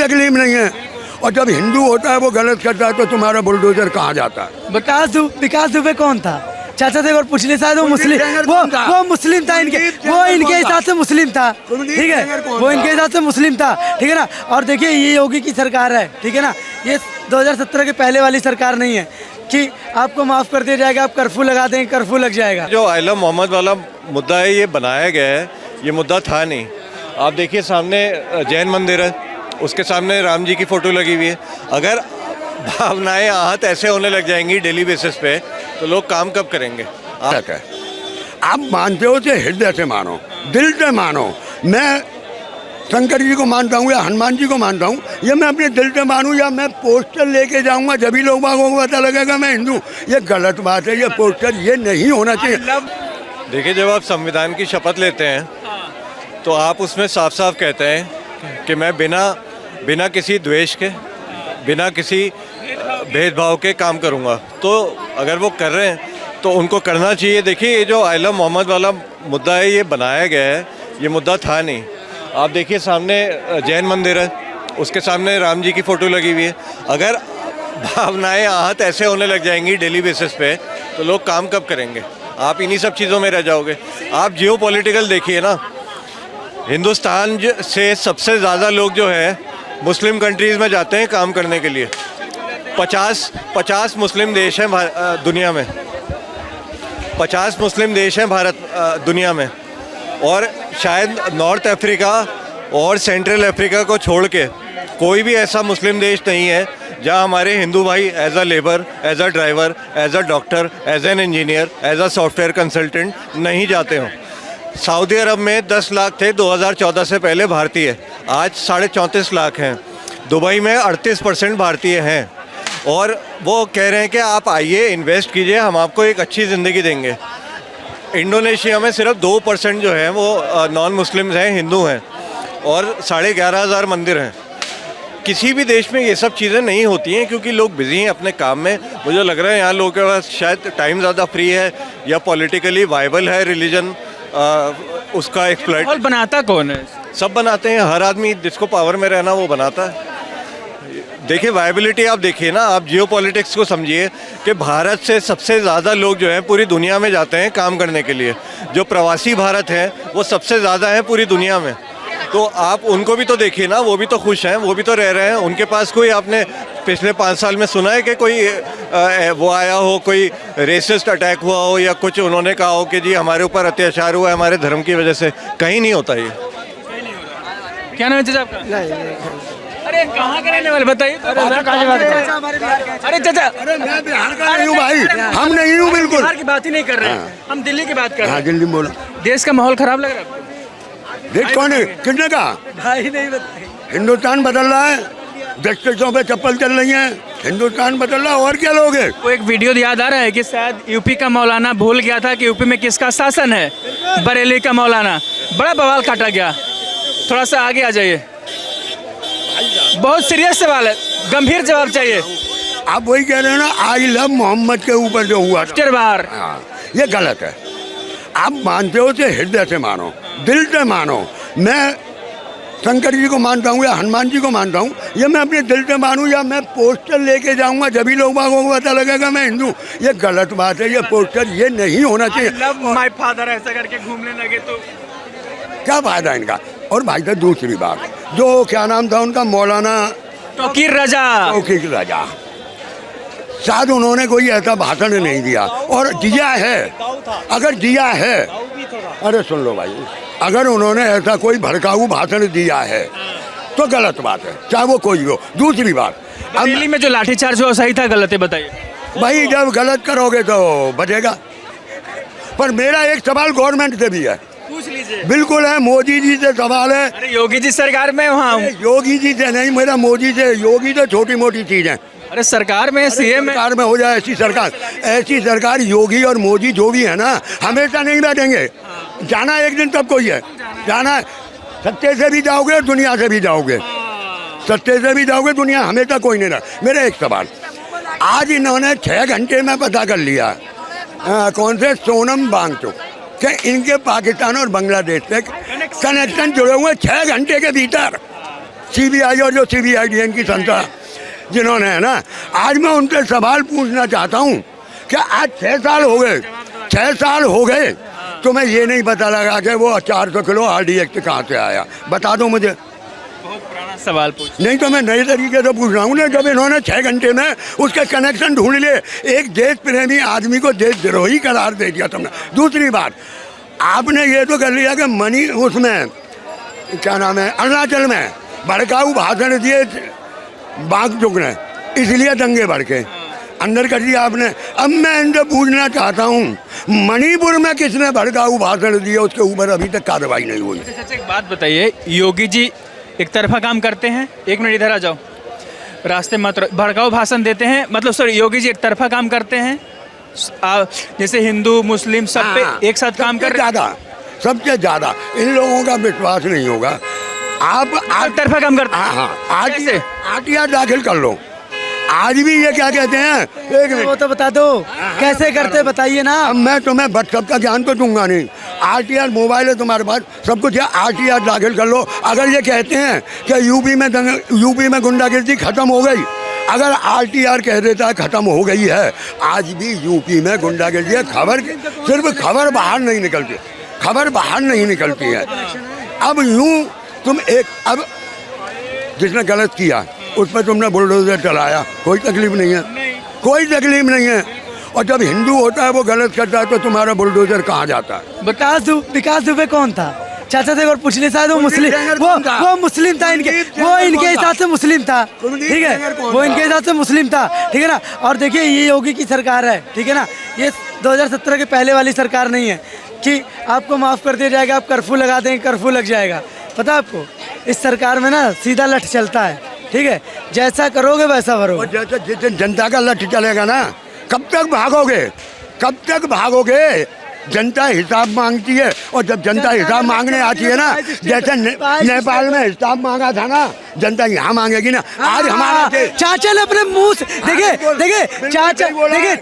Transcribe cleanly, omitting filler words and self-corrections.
तकलीफ नहीं है। और जब हिंदू होता है वो गलत करता है तो तुम्हारा बुलडोजर कहाँ जाता है? विकास दुबे कौन था? चाचा थे और पिछले शायद वो मुस्लिम, वो मुस्लिम था इनके, वो इनके हिसाब से मुस्लिम था, ठीक है, वो इनके हिसाब से मुस्लिम था, ठीक है ना। और देखिए ये योगी की सरकार है, ठीक है ना, ये 2017 के पहले वाली सरकार नहीं है कि आपको माफ़ कर दिया जाएगा, आप कर्फ्यू लगा देंगे, कर्फ्यू लग जाएगा। जो आइला मोहम्मद वाला मुद्दा है, ये बनाया गया है, ये मुद्दा था नहीं। आप देखिए सामने जैन मंदिर है, उसके सामने राम जी की फ़ोटो लगी हुई है। अगर भावनाएं आहत ऐसे होने लग जाएंगी डेली बेसिस पे तो लोग काम कब करेंगे? आप मानते हो तो हृदय से मानो, दिल से मानो। मैं शंकर जी को मानता हूँ या हनुमान जी को मानता हूँ, ये मैं अपने दिल से मानूँ या मैं पोस्टर लेके जाऊँगा जब भी लोगों को पता लगेगा मैं हिंदू, ये गलत बात है। ये पोस्टर ये नहीं होना चाहिए। देखिए जब आप संविधान की शपथ लेते हैं तो आप उसमें साफ साफ कहते हैं कि मैं बिना किसी द्वेष के, बिना किसी भेदभाव के काम करूंगा। तो अगर वो कर रहे हैं तो उनको करना चाहिए। देखिए ये जो आइला मोहम्मद वाला मुद्दा है, ये बनाया गया है, ये मुद्दा था नहीं। आप देखिए सामने जैन मंदिर है, उसके सामने राम जी की फ़ोटो लगी हुई है। अगर भावनाएं आहत ऐसे होने लग जाएंगी डेली बेसिस पे तो लोग काम कब करेंगे? आप इन्हीं सब चीज़ों में रह जाओगे। आप जियो पॉलिटिकल देखिए ना, हिंदुस्तान से सबसे ज़्यादा लोग जो है मुस्लिम कंट्रीज़ में जाते हैं काम करने के लिए। 50 मुस्लिम देश हैं दुनिया में, 50 मुस्लिम देश हैं दुनिया में। और शायद नॉर्थ अफ्रीका और सेंट्रल अफ्रीका को छोड़ के कोई भी ऐसा मुस्लिम देश नहीं है जहां हमारे हिंदू भाई as a labour, as a driver, as a doctor, as an engineer, as a software consultant नहीं जाते हों। सऊदी अरब में 10 लाख थे 2014 से पहले भारतीय, आज 34.5 लाख हैं। दुबई में 38% भारतीय हैं। और वो कह रहे हैं कि आप आइए इन्वेस्ट कीजिए, हम आपको एक अच्छी ज़िंदगी देंगे। इंडोनेशिया में सिर्फ 2% जो है वो नॉन मुस्लिम्स हैं, हिंदू हैं, और 11,500 मंदिर हैं। किसी भी देश में ये सब चीज़ें नहीं होती हैं क्योंकि लोग बिजी हैं अपने काम में। मुझे लग रहा है यहाँ लोगों के पास शायद टाइम ज़्यादा फ्री है या पॉलिटिकली वाइबल है रिलीजन, उसका एक्सप्लॉइट बनाता कौन है? सब बनाते हैं, हर आदमी जिसको पावर में रहना वो बनाता है। देखिए वायबिलिटी आप देखिए ना, आप जियो पॉलिटिक्स को समझिए कि भारत से सबसे ज़्यादा लोग जो हैं पूरी दुनिया में जाते हैं काम करने के लिए। जो प्रवासी भारत हैं वो सबसे ज़्यादा हैं पूरी दुनिया में। तो आप उनको भी तो देखिए ना, वो भी तो खुश हैं, वो भी तो रह रहे हैं। उनके पास कोई आपने पिछले 5 साल में सुना है कि कोई वो आया हो, कोई रेसिस्ट अटैक हुआ हो या कुछ उन्होंने कहा हो कि जी हमारे ऊपर अत्याचार हुआ है हमारे धर्म की वजह से? कहीं नहीं होता ये। क्या नाम है चाचा आपका? अरे कहाँ के रहने वाले बताइए? अरे चाचा, अरे मैं बिहार का नहीं हूँ भाई, हम नहीं हूँ बिल्कुल। बिहार की बात ही नहीं कर रहे हैं, हम दिल्ली की बात कर रहे हैं। दिल्ली बोला। देश का माहौल खराब लग रहा है आपको? देख कौन है, किसने कहा? भाई नहीं बताइए। हिंदुस्तान बदल रहा है, जस्टिसों पे चप्पल चल रही है, हिंदुस्तान बदल रहा है, और क्या लोग हैं? वो एक वीडियो याद आ रहा है कि शायद यूपी का मौलाना भूल गया था कि यूपी में किसका शासन है। बरेली का मौलाना, बड़ा बवाल काटा गया। थोड़ा सा आगे आ जाइए, बहुत सीरियस सवाल है, गंभीर जवाब चाहिए। आप वही कह रहे हो ना, आई लव मोहम्मद के ऊपर जो हुआ बार, ये गलत है। आप मानते हो तो हृदय से मानो, दिल से मानो। मैं शंकर जी को मानता हूँ या हनुमान जी को मानता हूँ, ये मैं अपने दिल से मानूँ या मैं पोस्टर लेके जाऊँगा जब भी लोगों को पता लगेगा मैं हिंदू, ये गलत बात है। ये पोस्टर ये नहीं होना चाहिए। माय फादर ऐसा करके घूमने लगे तो क्या फायदा इनका? और भाई तो दूसरी बात, जो क्या नाम था उनका, मौलाना तौकीर रजा, शायद उन्होंने कोई ऐसा भाषण नहीं दिया, और दिया है, अगर दिया है, अरे सुन लो भाई, अगर उन्होंने ऐसा कोई भड़काऊ भाषण दिया है तो गलत बात है, चाहे वो कोई हो। दूसरी बात, दिल्ली में जो लाठीचार्ज हुआ सही था गलत है बताइए? भाई जब गलत करोगे तो बचेगा। पर मेरा एक सवाल गवर्नमेंट से भी है, पूछ लीजिए। बिल्कुल है, मोदी जी से सवाल है। अरे योगी जी सरकार में, वहाँ योगी जी से नहीं, मेरा मोदी से। योगी तो छोटी मोटी चीज है। अरे सरकार में, सीएम सरकार में हो जाए ऐसी सरकार योगी और मोदी जो भी है ना, हमेशा नहीं बैठेंगे। जाना एक दिन सबको ही है, जाना है। सत्ते से भी जाओगे और दुनिया से भी जाओगे, सत्ते से भी जाओगे, दुनिया हमेशा कोई नहीं रहा। मेरा एक सवाल, आज इन्होंने 6 घंटे में पता कर लिया कौन से सोनम वांगचुक कि इनके पाकिस्तान और बांग्लादेश से कनेक्शन जुड़े हुए 6 घंटे के भीतर। CBI और जो CBIDN की संस्था जिन्होंने है ना, आज मैं उनसे सवाल पूछना चाहता हूँ कि आज 6 साल हो गए, 6 साल हो गए तो मैं ये नहीं पता लगा कि वो 400 किलो RD एक्ट कहाँ से आया, बता दो मुझे। बहुत पुराना सवाल पूछ। नहीं तो मैं नए तरीके से पूछ रहा हूँ ना, जब इन्होंने 6 घंटे में उसके कनेक्शन ढूंढ लिए, एक देश प्रेमी आदमी को देशद्रोही करार दे दिया तुमने। दूसरी बात, आपने ये तो कर लिया कि मनी उसमें क्या नाम है, अरुणाचल में भड़काऊ भाषण दिए बागचुक ने, इसलिए दंगे भड़के, अंदर कर दिया आपने। अब मैं इनसे पूछना चाहता हूँ, मणिपुर में किसने भड़काऊ भाषण दिया, उसके ऊपर अभी तक कार्रवाई नहीं हुई। अच्छा एक बात बताइए, योगी जी एक तरफा काम करते हैं, एक मिनट इधर आ जाओ, रास्ते मत भड़काऊ भाषण देते हैं, मतलब सर योगी जी एक तरफा काम करते हैं, जैसे हिंदू मुस्लिम सब पे एक साथ काम कर ज़्यादा, सबसे ज़्यादा इन लोगों का विश्वास नहीं होगा। आप एक तरफा काम करते हैं। हाँ, आज RTR दाखिल कर लो। आज भी ये क्या कहते हैं, एक वो मिनट, तो बता दो कैसे करते, बताइए ना। अब मैं तुम्हें व्हाट्सअप का ज्ञान तो दूंगा नहीं, RTR मोबाइल है तुम्हारे पास, सब कुछ है, RTR दाखिल कर लो। अगर ये कहते हैं कि यूपी में गुंडागर्दी खत्म हो गई, अगर RTR कह देता है खत्म हो गई है, आज भी यूपी में गुंडागर्दी है। खबर सिर्फ खबर बाहर नहीं निकलती, खबर बाहर नहीं निकलती है। अब यूं तुम अब जिसने गलत किया उस पर तुमने बुलडोजर चलाया, कोई तकलीफ नहीं है, कोई तकलीफ नहीं है। और जब हिंदू होता है वो गलत करता है तो तुम्हारा बुलडोजर कहाँ जाता है। विकास दुबे कौन था? चाचा थे और पूछ ले, शायद वो मुस्लिम, वो मुस्लिम था, वो इनके हिसाब से मुस्लिम था, ठीक है, वो इनके हिसाब से मुस्लिम था, ठीक है ना। और देखिए ये योगी की सरकार है, ठीक है ना, ये 2017 के पहले वाली सरकार नहीं है कि आपको माफ़ कर दिया जाएगा, आप कर्फ्यू लगा देंगे, कर्फ्यू लग जाएगा। पता आपको इस सरकार में ना सीधा लठ चलता है, ठीक है, जैसा करोगे वैसा भरोगे। और जैसे जिस दिन जनता का लठ चलेगा ना, कब तक भागोगे, कब तक भागोगे। जनता हिसाब मांगती है, और जब जनता हिसाब मांगने आती है ना, जैसे नेपाल में हिसाब मांगा था ना, जनता यहाँ मांगेगी ना। आज हमारा चाचा ने अपने मुंह से देखिए चाचा देखिए